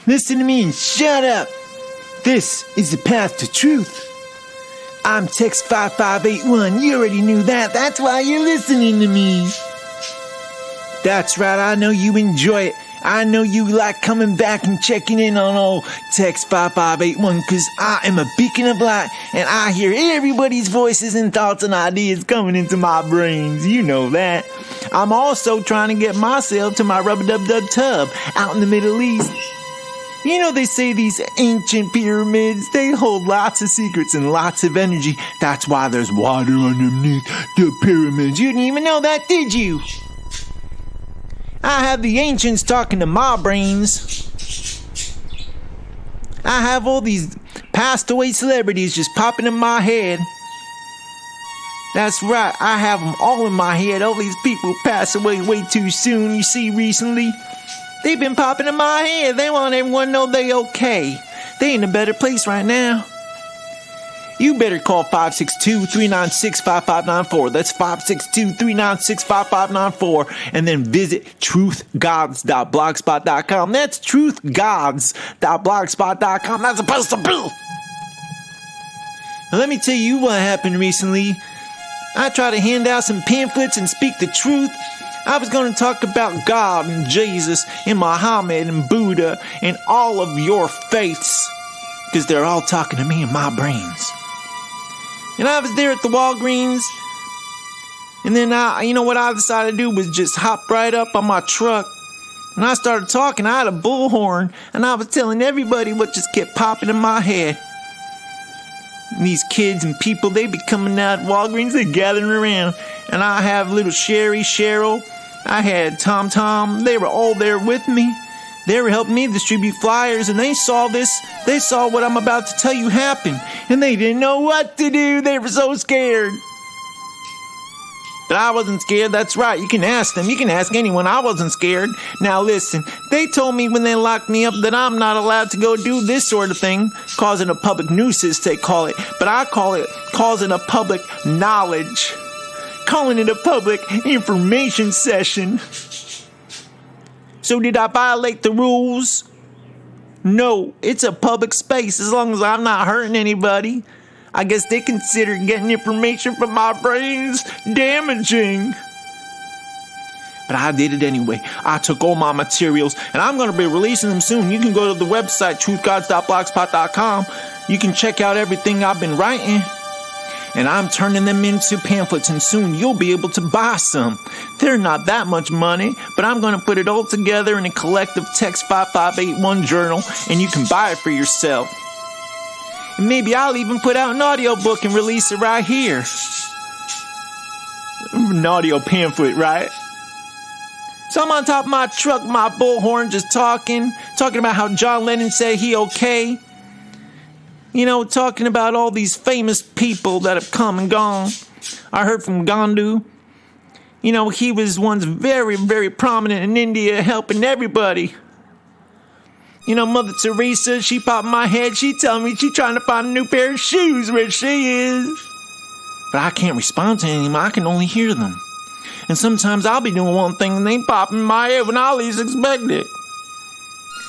Listen to me and shut up. This is the path to truth. I'm Text 5581. You already knew that. That's why you're listening to me. That's right. I know you enjoy it. I know you like coming back and checking in on old Text 5581 because I am a beacon of light and I hear everybody's voices and thoughts and ideas coming into my brains. You know that. I'm also trying to get myself to my rub-a-dub-dub tub out in the Middle East. You know, they say these ancient pyramids, they hold lots of secrets and lots of energy. That's why there's water underneath the pyramids. You didn't even know that, did you? I have the ancients talking to my brains. I have all these passed away celebrities just popping in my head. That's right, I have them all in my head. All these people pass away way too soon, you see, recently. They've been popping in my head. They want everyone to know they okay. They in a better place right now. You better call 562-396-5594. That's 562-396-5594. And then visit truthgods.blogspot.com. That's truthgods.blogspot.com. That's supposed to be. Now let me tell you what happened recently. I tried to hand out some pamphlets and speak the truth. I was going to talk about God and Jesus and Muhammad and Buddha and all of your faiths. Because they're all talking to me in my brains. And I was there at the Walgreens. And then what I decided to do was just hop right up on my truck. And I started talking. I had a bullhorn. And I was telling everybody what just kept popping in my head. And these kids and people, they be coming out at Walgreens. They're gathering around. And I have little Sherry, Cheryl. I had Tom Tom. They were all there with me. They were helping me distribute flyers, and they saw this. They saw what I'm about to tell you happen, and they didn't know what to do. They were so scared. But I wasn't scared. That's right. You can ask them. You can ask anyone. I wasn't scared. Now listen, they told me when they locked me up that I'm not allowed to go do this sort of thing, causing a public nuisance, they call it. But I call it causing a public knowledge. Calling it a public information session. So did I violate the rules? No, it's a public space as long as I'm not hurting anybody. I guess they consider getting information from my brains damaging. But I did it anyway. I took all my materials and I'm going to be releasing them soon. You can go to the website truthgods.blogspot.com. You can check out everything I've been writing. And I'm turning them into pamphlets, and soon you'll be able to buy some. They're not that much money, but I'm going to put it all together in a collective Text 5581 journal, and you can buy it for yourself. And maybe I'll even put out an audiobook and release it right here. An audio pamphlet, right? So I'm on top of my truck, my bullhorn, just talking about how John Lennon said he okay. You know, talking about all these famous people that have come and gone. I heard from Gandhi. You know, he was once very, very prominent in India, helping everybody. You know, Mother Teresa, she popped in my head. She telling me she trying to find a new pair of shoes where she is. But I can't respond to any of them. I can only hear them. And sometimes I'll be doing one thing and they pop in my head when I least expect it.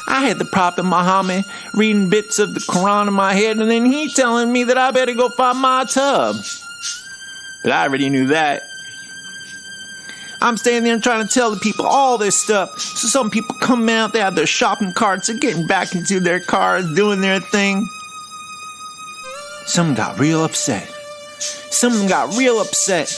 I had the Prophet Muhammad reading bits of the Quran in my head, and then he telling me that I better go find my tub. But I already knew that. I'm standing there and trying to tell the people all this stuff. So some people come out, they have their shopping carts, they're getting back into their cars, doing their thing. Some got real upset. Some got real upset.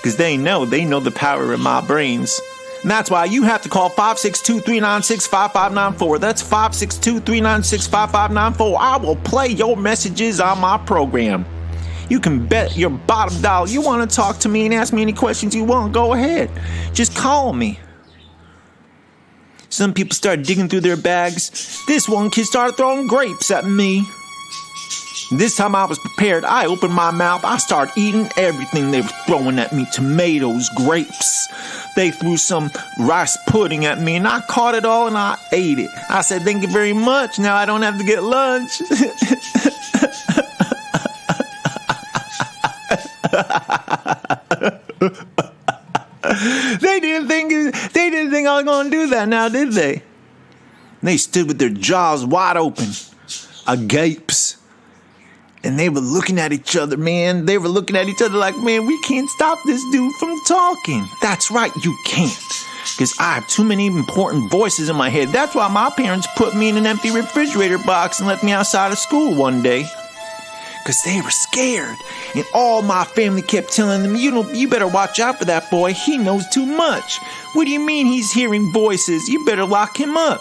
Because they know the power of my brains. And that's why you have to call 562-396-5594. That's 562-396-5594. I will play your messages on my program. You can bet your bottom dollar you want to talk to me and ask me any questions you want. Go ahead. Just call me. Some people started digging through their bags. This one kid started throwing grapes at me. This time I was prepared. I opened my mouth. I started eating everything they were throwing at me. Tomatoes, grapes. They threw some rice pudding at me and I caught it all and I ate it. I said, thank you very much. Now I don't have to get lunch. They didn't think I was going to do that now, did they? They stood with their jaws wide open, agapes. And they were looking at each other, man. They were looking at each other like, man, we can't stop this dude from talking. That's right, you can't. Because I have too many important voices in my head. That's why my parents put me in an empty refrigerator box and let me outside of school one day. Because they were scared. And all my family kept telling them, you better watch out for that boy. He knows too much. What do you mean he's hearing voices? You better lock him up.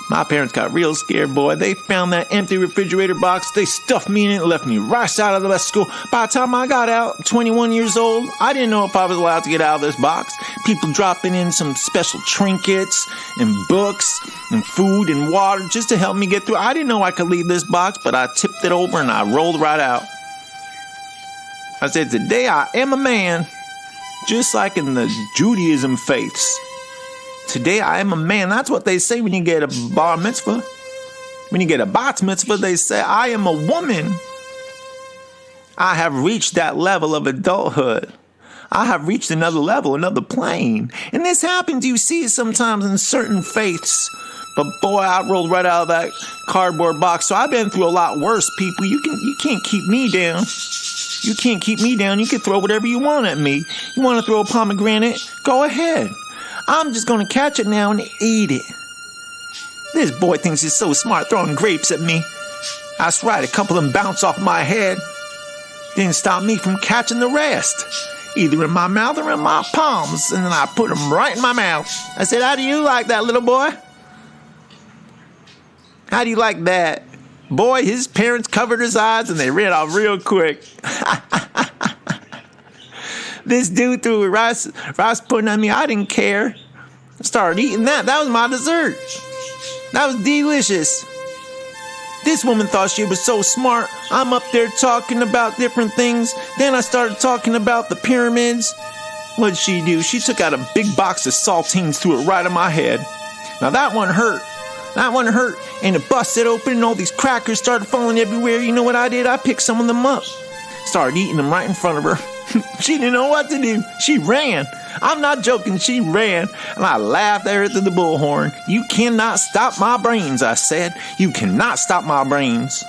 My parents got real scared, boy. They found that empty refrigerator box. They stuffed me in it and left me right out of the school. By the time I got out, 21 years old, I didn't know if I was allowed to get out of this box. People dropping in some special trinkets and books and food and water just to help me get through. I didn't know I could leave this box, but I tipped it over and I rolled right out. I said, today I am a man, just like in the Judaism faiths. Today I am a man. That's what they say when you get a bar mitzvah. When you get a bat mitzvah, they say, I am a woman. I have reached that level of adulthood. I have reached another level, another plane. And this happens, you see it sometimes in certain faiths. But boy, I rolled right out of that cardboard box. So I've been through a lot worse, people. You can't keep me down. You can't keep me down. You can throw whatever you want at me. You want to throw a pomegranate? Go ahead. I'm just going to catch it now and eat it. This boy thinks he's so smart throwing grapes at me. That's right, a couple of them bounce off my head. Didn't stop me from catching the rest. Either in my mouth or in my palms. And then I put them right in my mouth. I said, how do you like that, little boy? How do you like that? Boy, his parents covered his eyes and they ran off real quick. This dude threw rice pudding at me. I didn't care. I started eating that. That was my dessert. That was delicious. This woman thought she was so smart. I'm up there talking about different things. Then I started talking about the pyramids. What'd she do? She took out a big box of saltines, threw it right in my head. Now that one hurt. That one hurt. And it busted open and all these crackers started falling everywhere. You know what I did? I picked some of them up. Started eating them right in front of her. She didn't know what to do. She ran. I'm not joking. She ran. And I laughed at her through the bullhorn. You cannot stop my brains, I said. You cannot stop my brains.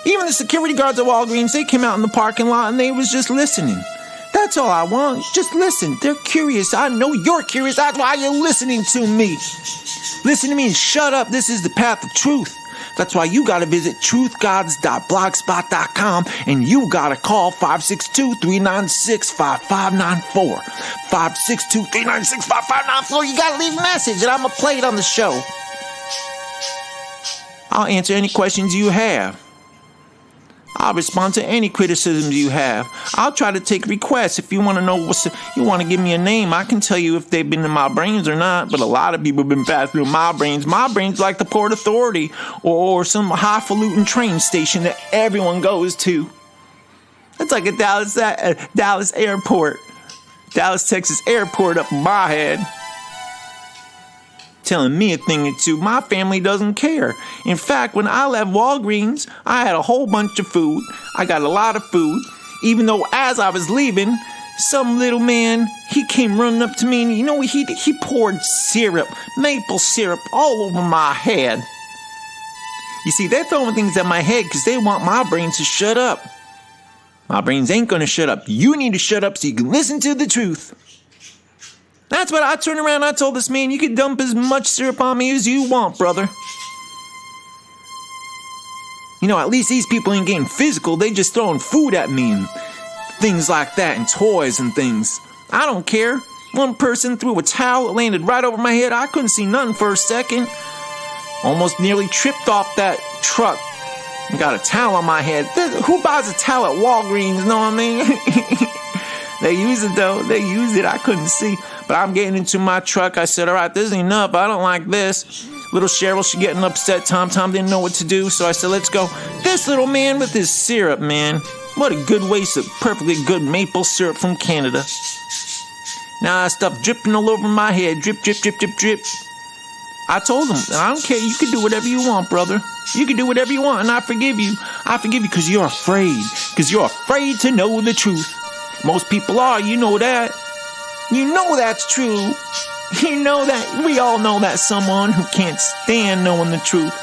Even the security guards at Walgreens, they came out in the parking lot and they was just listening. That's all I want. Just listen. They're curious. I know you're curious. That's why you're listening to me. Listen to me and shut up. This is the path of truth. That's why you gotta visit truthgods.blogspot.com and you gotta call 562-396-5594. 562-396-5594. You gotta leave a message and I'm gonna play it on the show. I'll answer any questions you have. I'll respond to any criticisms you have. I'll try to take requests. If you want to know you want to give me a name, I can tell you if they've been in my brains or not. But a lot of people have been passed through my brains. My brain's like the Port Authority or some highfalutin train station that everyone goes to. It's like a Dallas airport. Dallas, Texas airport up in my head. Telling me a thing or two. My family doesn't care. In fact, when I left Walgreens, I had a whole bunch of food. I got a lot of food. Even though as I was leaving, some little man, he came running up to me and you know what he did? He poured syrup, maple syrup, all over my head. You see, they're throwing things at my head because they want my brains to shut up. My brains ain't going to shut up. You need to shut up so you can listen to the truth. That's what I turned around. I told this man, you can dump as much syrup on me as you want, brother. You know, at least these people ain't getting physical. They just throwing food at me and things like that and toys and things. I don't care. One person threw a towel. It landed right over my head. I couldn't see nothing for a second. Almost nearly tripped off that truck and got a towel on my head. Who buys a towel at Walgreens? You know what I mean? They use it though. They use it. I couldn't see. But I'm getting into my truck. I said, all right, this ain't enough. I don't like this. Little Cheryl, she getting upset. Tom didn't know what to do. So I said, let's go. This little man with his syrup, man. What a good waste of perfectly good maple syrup from Canada. Now that stuff dripping all over my head. Drip, drip, drip, drip, drip. I told him, I don't care. You can do whatever you want, brother. You can do whatever you want, and I forgive you. I forgive you because you're afraid. Because you're afraid to know the truth. Most people are. You know that. You know that's true. You know that, we all know that someone who can't stand knowing the truth.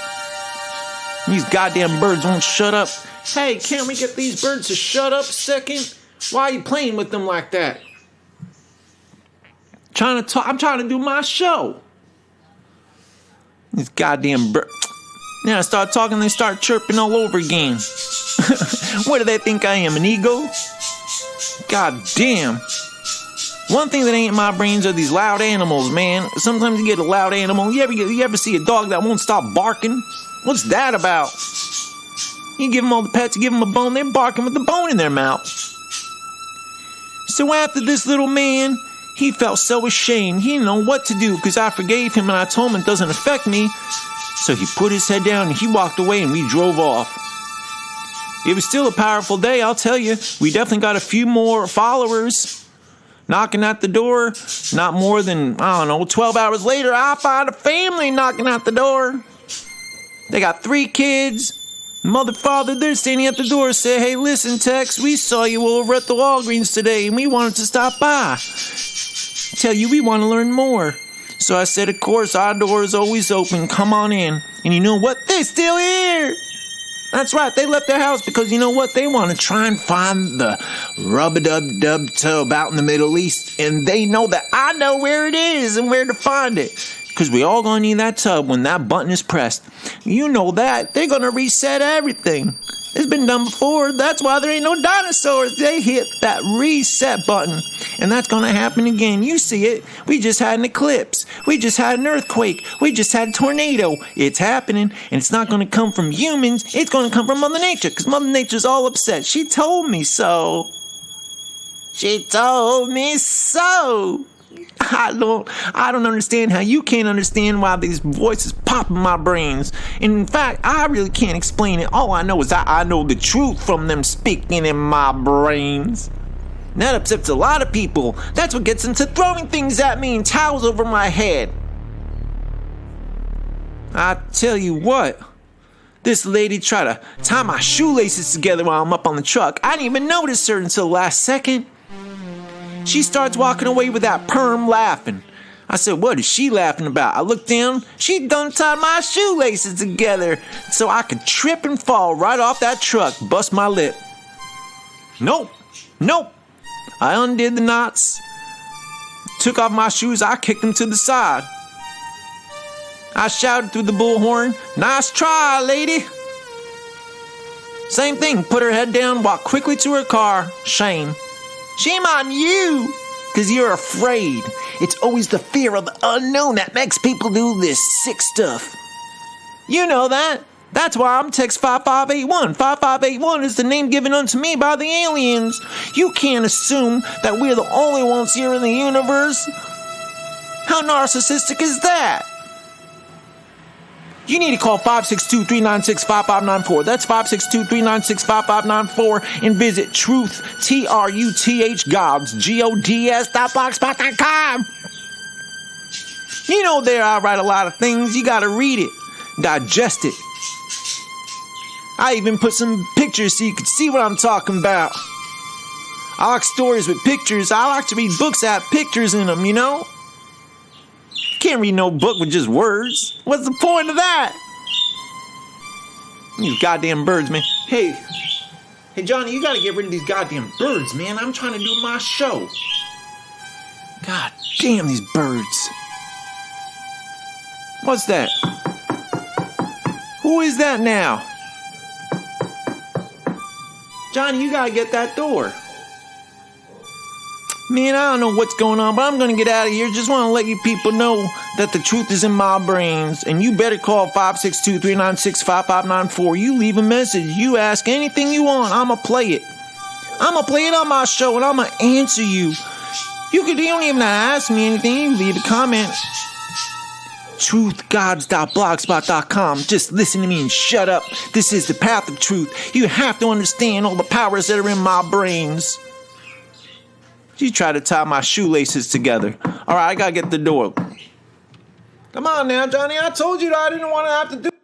These goddamn birds won't shut up. Hey, can't we get these birds to shut up a second? Why are you playing with them like that? I'm trying to do my show. These goddamn birds. Then I start talking, they start chirping all over again. What do they think I am, an ego? God damn. One thing that ain't in my brains are these loud animals, man. Sometimes you get a loud animal. You ever see a dog that won't stop barking? What's that about? You give them all the pets, you give them a bone, they're barking with the bone in their mouth. So after this little man, he felt so ashamed. He didn't know what to do because I forgave him and I told him it doesn't affect me. So he put his head down and he walked away and we drove off. It was still a powerful day, I'll tell you. We definitely got a few more followers knocking at the door. Not more than, 12 hours later, I find a family knocking at the door. They got 3 kids. Mother, father, they're standing at the door, say, hey, listen, Tex, we saw you over at the Walgreens today and we wanted to stop by. Tell you we want to learn more. So I said, of course, our door is always open. Come on in. And you know what? They're still here. That's right. They left their house because you know what? They want to try and find the rub-a-dub-dub-tub out in the Middle East. And they know that I know where it is and where to find it. Because we all gonna need that tub when that button is pressed. You know that. They're gonna reset everything. It's been done before. That's why there ain't no dinosaurs. They hit that reset button. And that's gonna happen again. You see it. We just had an eclipse. We just had an earthquake. We just had a tornado. It's happening. And it's not gonna come from humans. It's gonna come from Mother Nature. Because Mother Nature's all upset. She told me so. She told me so. I don't understand how you can't understand why these voices pop in my brains. And in fact, I really can't explain it. All I know is that I know the truth from them speaking in my brains. And that upsets a lot of people. That's what gets them to throwing things at me and towels over my head. I tell you what, this lady tried to tie my shoelaces together while I'm up on the truck. I didn't even notice her until the last second. She starts walking away with that perm laughing. I said, what is she laughing about? I looked down. She done tied my shoelaces together so I could trip and fall right off that truck, bust my lip. Nope. I undid the knots, took off my shoes. I kicked them to the side. I shouted through the bullhorn, nice try, lady. Same thing, put her head down, walked quickly to her car. Shame. Shame on you, because you're afraid. It's always the fear of the unknown that makes people do this sick stuff. You know that. That's why I'm Text 5581. 5581 is the name given unto me by the aliens. You can't assume that we're the only ones here in the universe. How narcissistic is that? You need to call 562-396-5594. That's 562-396-5594 and visit Truth, Truth, Gods.blogspot.com. You know there I write a lot of things. You gotta read it, digest it. I even put some pictures so you can see what I'm talking about. I like stories with pictures. I like to read books that have pictures in them, you know? Can't read no book with just words. What's the point of that? These goddamn birds, man. Hey, Johnny, you gotta get rid of these goddamn birds, man. I'm trying to do my show. God damn these birds. What's that? Who is that now? Johnny, you gotta get that door. Man, I don't know what's going on, but I'm gonna get out of here. Just want to let you people know that the truth is in my brains. And you better call 562-396-5594. You leave a message. You ask anything you want. I'ma play it. I'ma play it on my show, and I'ma answer you. You don't even ask me anything. You leave a comment. Truthgods.blogspot.com. Just listen to me and shut up. This is the path of truth. You have to understand all the powers that are in my brains. You try to tie my shoelaces together. All right, I gotta get the door. Come on now, Johnny. I told you that I didn't want to have to do